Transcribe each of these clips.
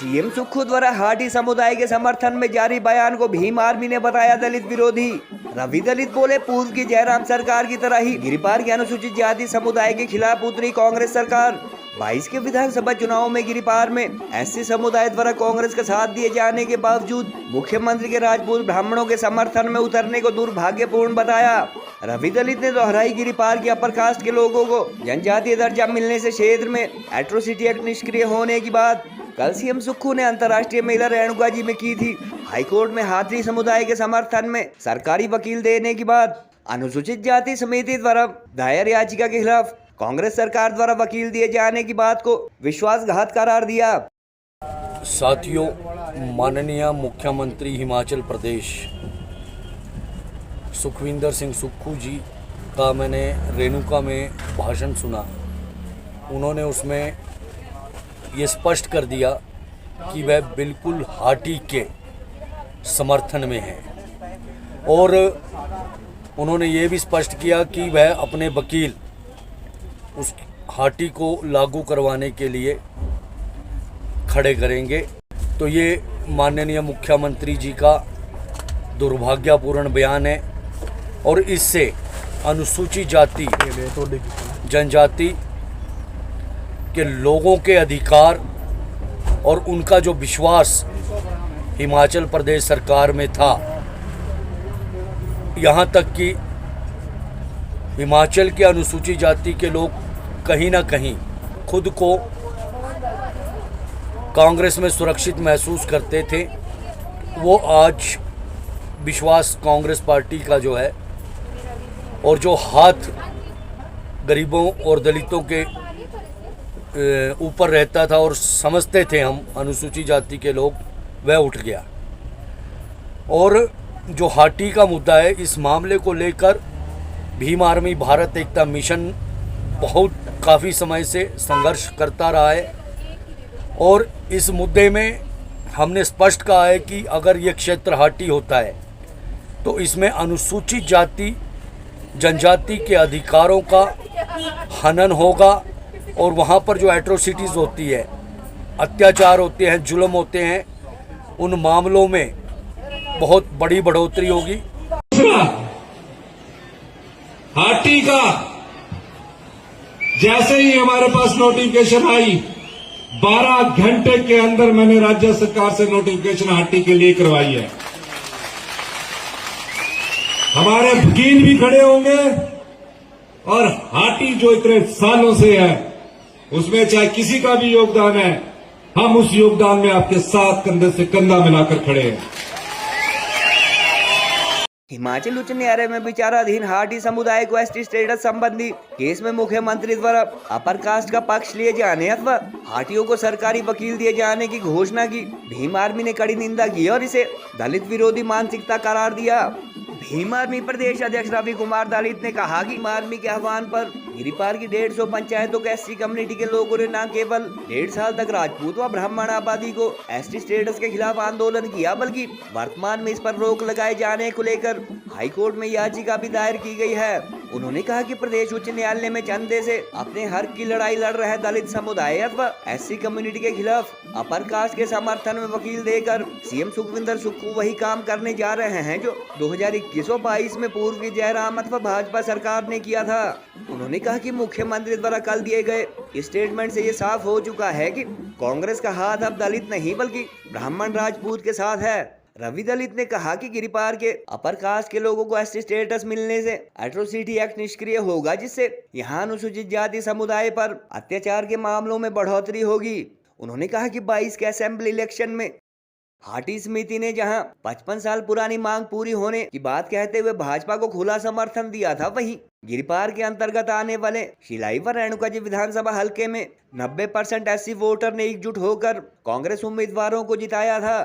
CM Sukhu द्वारा हाटी समुदाय के समर्थन में जारी बयान को भीम आर्मी ने बताया दलित विरोधी। रवि दलित बोले, पूर्व की जयराम सरकार की तरह ही गिरिपार के अनुसूचित जाति समुदाय के खिलाफ उतरी कांग्रेस सरकार। 22 के विधानसभा चुनाव में गिरिपार में एससी समुदाय द्वारा कांग्रेस का साथ दिए जाने के बावजूद मुख्यमंत्री के राजपूत ब्राह्मणों के समर्थन में उतरने को दुर्भाग्यपूर्ण बताया। रवि दलित ने दोहराई, गिरिपार के अपर कास्ट के लोगों को जनजातीय दर्जा मिलने से क्षेत्र में एट्रोसिटी एक्ट निष्क्रिय होने की बात कल सीएम सुक्खू ने अंतर्राष्ट्रीय महिला रेणुका जी में की थी। हाईकोर्ट में हाथी समुदाय के समर्थन में सरकारी वकील देने की बात, अनुसूचित जाति समिति द्वारा दायर याचिका के खिलाफ कांग्रेस सरकार द्वारा वकील दिए जाने की बात को विश्वासघात करार दिया। साथियों, माननीय मुख्यमंत्री हिमाचल प्रदेश सुखविंदर सिंह सुक्खू जी का मैंने रेणुका में भाषण सुना। उन्होंने उसमें ये स्पष्ट कर दिया कि वह बिल्कुल हाटी के समर्थन में है और उन्होंने ये भी स्पष्ट किया कि वह अपने वकील उस हाटी को लागू करवाने के लिए खड़े करेंगे। तो ये माननीय मुख्यमंत्री जी का दुर्भाग्यपूर्ण बयान है और इससे अनुसूचित जाति जनजाति के लोगों के अधिकार और उनका जो विश्वास हिमाचल प्रदेश सरकार में था, यहाँ तक कि हिमाचल के अनुसूचित जाति के लोग कहीं ना कहीं खुद को कांग्रेस में सुरक्षित महसूस करते थे, वो आज विश्वास कांग्रेस पार्टी का जो है और जो हाथ गरीबों और दलितों के ऊपर रहता था और समझते थे हम अनुसूचित जाति के लोग, वह उठ गया। और जो हाटी का मुद्दा है, इस मामले को लेकर भीम आर्मी भारत एकता मिशन बहुत काफ़ी समय से संघर्ष करता रहा है और इस मुद्दे में हमने स्पष्ट कहा है कि अगर ये क्षेत्र हाटी होता है तो इसमें अनुसूचित जाति जनजाति के अधिकारों का हनन होगा और वहाँ पर जो एट्रोसिटीज़ होती है, अत्याचार होते हैं, जुल्म होते हैं, उन मामलों में बहुत बड़ी बढ़ोतरी होगी। हाटी का जैसे ही हमारे पास नोटिफिकेशन आई, 12 घंटे के अंदर मैंने राज्य सरकार से नोटिफिकेशन हाटी के लिए करवाई है। हमारे वकील भी खड़े होंगे और हाटी जो इतने सालों से है उसमें चाहे किसी का भी योगदान है, हम उस योगदान में आपके साथ कंधे से कंधा मिलाकर खड़े हैं। हिमाचल उच्च न्यायालय में विचाराधीन हाटी समुदाय को एसटी स्टेटस संबंधी केस में मुख्यमंत्री द्वारा अपर कास्ट का पक्ष लिए जाने अथवा हाटियों को सरकारी वकील दिए जाने की घोषणा की भीम आर्मी ने कड़ी निंदा की और इसे दलित विरोधी मानसिकता करार दिया। भीम आर्मी प्रदेश अध्यक्ष रवि कुमार दलित ने कहा कि भीम आर्मी के आह्वान पर गिरिपार की 150 पंचायतों के एससी कम्युनिटी के लोगों ने न केवल 1.5 साल तक राजपूत व ब्राह्मण आबादी को एसटी स्टेटस के खिलाफ आंदोलन किया, बल्कि वर्तमान में इस पर रोक लगाए जाने को लेकर हाईकोर्ट में याचिका भी दायर की गई है। उन्होंने कहा कि प्रदेश उच्च न्यायालय में चंदे से अपने हक की लड़ाई लड़ रहे दलित समुदाय अथवा एससी कम्युनिटी के खिलाफ अपर कास्ट के समर्थन में वकील देकर सीएम सुखविंदर सुक्खू वही काम करने जा रहे हैं जो 2021-22 में पूर्व की जयराम अथवा भाजपा सरकार ने किया था। उन्होंने कहा कि मुख्यमंत्री द्वारा कल दिए गए स्टेटमेंट से ये साफ हो चुका है कि कांग्रेस का हाथ अब दलित नहीं बल्कि ब्राह्मण राजपूत के साथ है। रवि दलित ने कहा कि गिरिपार के अपर कास्ट के लोगों को एसटी स्टेटस मिलने से एट्रोसिटी एक्ट निष्क्रिय होगा, जिससे यहाँ अनुसूचित जाति समुदाय पर अत्याचार के मामलों में बढ़ोतरी होगी। उन्होंने कहा कि 22 के असेंबली इलेक्शन में हाटी समिति ने जहां 55 साल पुरानी मांग पूरी होने की बात कहते हुए भाजपा को खुला समर्थन दिया था, वहीं गिरिपार के अंतर्गत आने वाले शिलाई व रेणुका जी विधानसभा हलके में 90% एससी वोटर ने एकजुट होकर कांग्रेस उम्मीदवारों को जिताया था।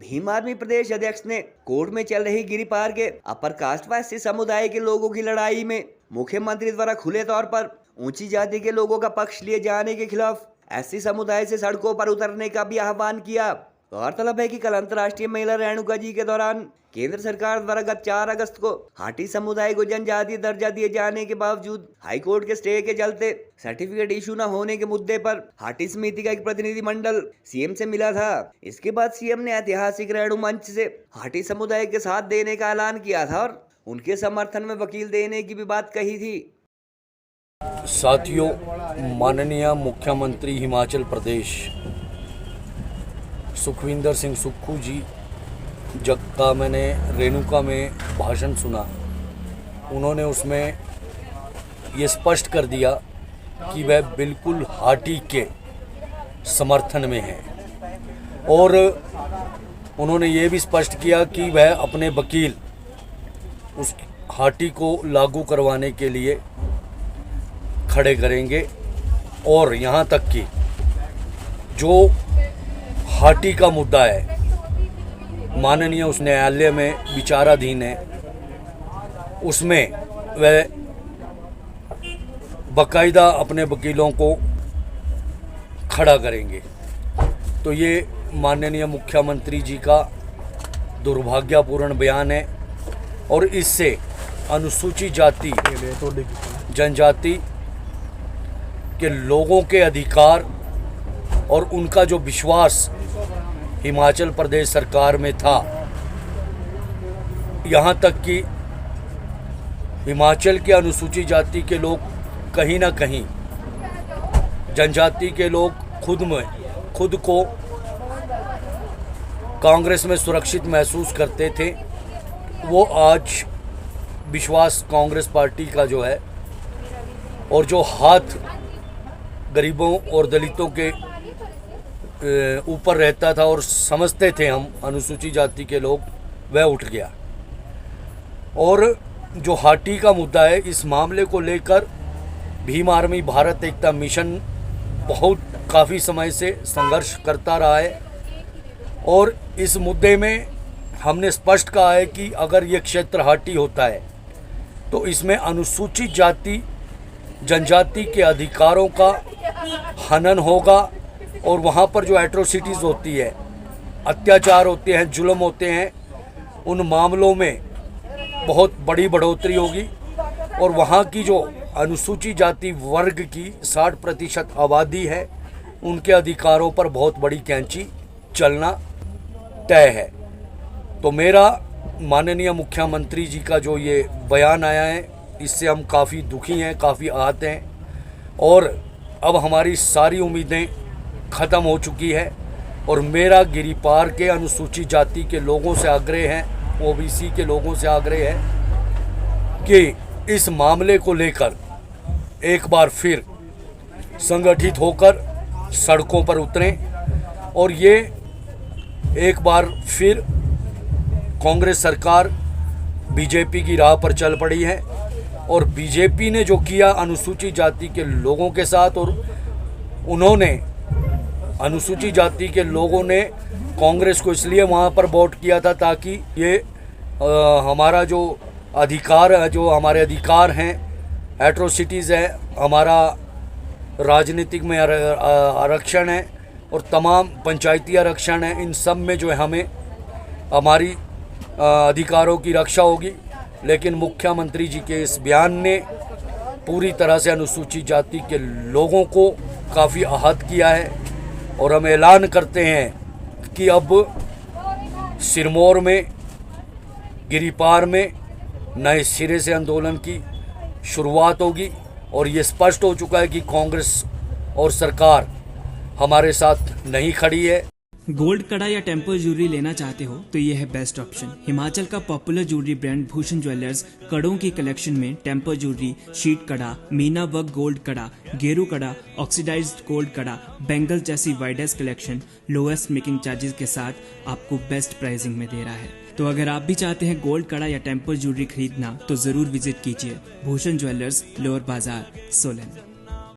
भीम आर्मी प्रदेश अध्यक्ष ने कोर्ट में चल रही गिरिपार के अपर कास्ट व एससी समुदाय के लोगों की लड़ाई में मुख्यमंत्री द्वारा खुले तौर पर ऊंची जाति के लोगों का पक्ष लिए जाने के खिलाफ एससी समुदाय से सड़कों पर उतरने का भी आह्वान किया। गौरतलब है कि कल अंतर्राष्ट्रीय महिला रेणुका जी के दौरान केंद्र सरकार द्वारा गत 4 अगस्त को हाटी समुदाय को जनजातीय दर्जा दिए जाने के बावजूद हाईकोर्ट के स्टे के चलते सर्टिफिकेट इशू न होने के मुद्दे पर हाटी समिति का एक प्रतिनिधि मंडल सीएम से मिला था। इसके बाद सीएम ने ऐतिहासिक रेणु मंच से हाटी समुदाय के साथ देने का ऐलान किया था और उनके समर्थन में वकील देने की भी बात कही थी। साथियों, माननीय मुख्यमंत्री हिमाचल प्रदेश सुखविंदर सिंह सुक्खू जी जब का मैंने रेणुका में भाषण सुना, उन्होंने उसमें ये स्पष्ट कर दिया कि वह बिल्कुल हाटी के समर्थन में है और उन्होंने ये भी स्पष्ट किया कि वह अपने वकील उस हाटी को लागू करवाने के लिए खड़े करेंगे और यहाँ तक कि जो हाटी का मुद्दा है माननीय उस न्यायालय में विचाराधीन है, उसमें वह बाकायदा अपने वकीलों को खड़ा करेंगे। तो ये माननीय मुख्यमंत्री जी का दुर्भाग्यपूर्ण बयान है और इससे अनुसूचित जाति जनजाति के लोगों के अधिकार और उनका जो विश्वास हिमाचल प्रदेश सरकार में था, यहाँ तक कि हिमाचल के अनुसूचित जाति के लोग कहीं ना कहीं जनजाति के लोग खुद को कांग्रेस में सुरक्षित महसूस करते थे, वो आज विश्वास कांग्रेस पार्टी का जो है और जो हाथ गरीबों और दलितों के ऊपर रहता था और समझते थे हम अनुसूचित जाति के लोग, वह उठ गया। और जो हाटी का मुद्दा है, इस मामले को लेकर भीम आर्मी भारत एकता मिशन काफ़ी समय से संघर्ष करता रहा है और इस मुद्दे में हमने स्पष्ट कहा है कि अगर ये क्षेत्र हाटी होता है तो इसमें अनुसूचित जाति जनजाति के अधिकारों का हनन होगा और वहाँ पर जो एट्रोसिटीज़ होती है, अत्याचार होते हैं, जुल्म होते हैं, उन मामलों में बहुत बड़ी बढ़ोतरी होगी और वहाँ की जो अनुसूचित जाति वर्ग की 60% आबादी है, उनके अधिकारों पर बहुत बड़ी कैंची चलना तय है। तो मेरा माननीय मुख्यमंत्री जी का जो ये बयान आया है, इससे हम काफ़ी दुखी हैं, काफ़ी आहत हैं और अब हमारी सारी उम्मीदें ख़त्म हो चुकी है और मेरा गिरिपार के अनुसूचित जाति के लोगों से आग्रह है, ओबीसी के लोगों से आग्रह है कि इस मामले को लेकर एक बार फिर संगठित होकर सड़कों पर उतरें और ये एक बार फिर कांग्रेस सरकार बीजेपी की राह पर चल पड़ी है और बीजेपी ने जो किया अनुसूचित जाति के लोगों के साथ, और उन्होंने अनुसूचित जाति के लोगों ने कांग्रेस को इसलिए वहाँ पर वोट किया था ताकि ये हमारा जो अधिकार है, जो हमारे अधिकार हैं, एट्रोसिटीज़ है, हमारा राजनीतिक में आरक्षण है और तमाम पंचायती आरक्षण है, इन सब में जो है हमें हमारी अधिकारों की रक्षा होगी। लेकिन मुख्यमंत्री जी के इस बयान ने पूरी तरह से अनुसूचित जाति के लोगों को काफ़ी आहत किया है और हम ऐलान करते हैं कि अब सिरमौर में, गिरिपार में नए सिरे से आंदोलन की शुरुआत होगी और ये स्पष्ट हो चुका है कि कांग्रेस और सरकार हमारे साथ नहीं खड़ी है। गोल्ड कड़ा या टेम्पल ज्वेलरी लेना चाहते हो तो ये है बेस्ट ऑप्शन। हिमाचल का popular jewellery brand Bhushan jewellers कड़ों की कलेक्शन में टेम्पल ज्वेलरी, शीट कड़ा, मीना वर्क गोल्ड कड़ा, गेरू कड़ा, ऑक्सीडाइज्ड गोल्ड कड़ा, बैंगल जैसी widest collection lowest making charges के साथ आपको बेस्ट प्राइसिंग में दे रहा है। तो अगर आप भी चाहते हैं गोल्ड कड़ा या टेम्पल ज्वेलरी खरीदना तो जरूर विजिट कीजिए भूषण ज्वेलर्स, लोअर बाजार, सोलन।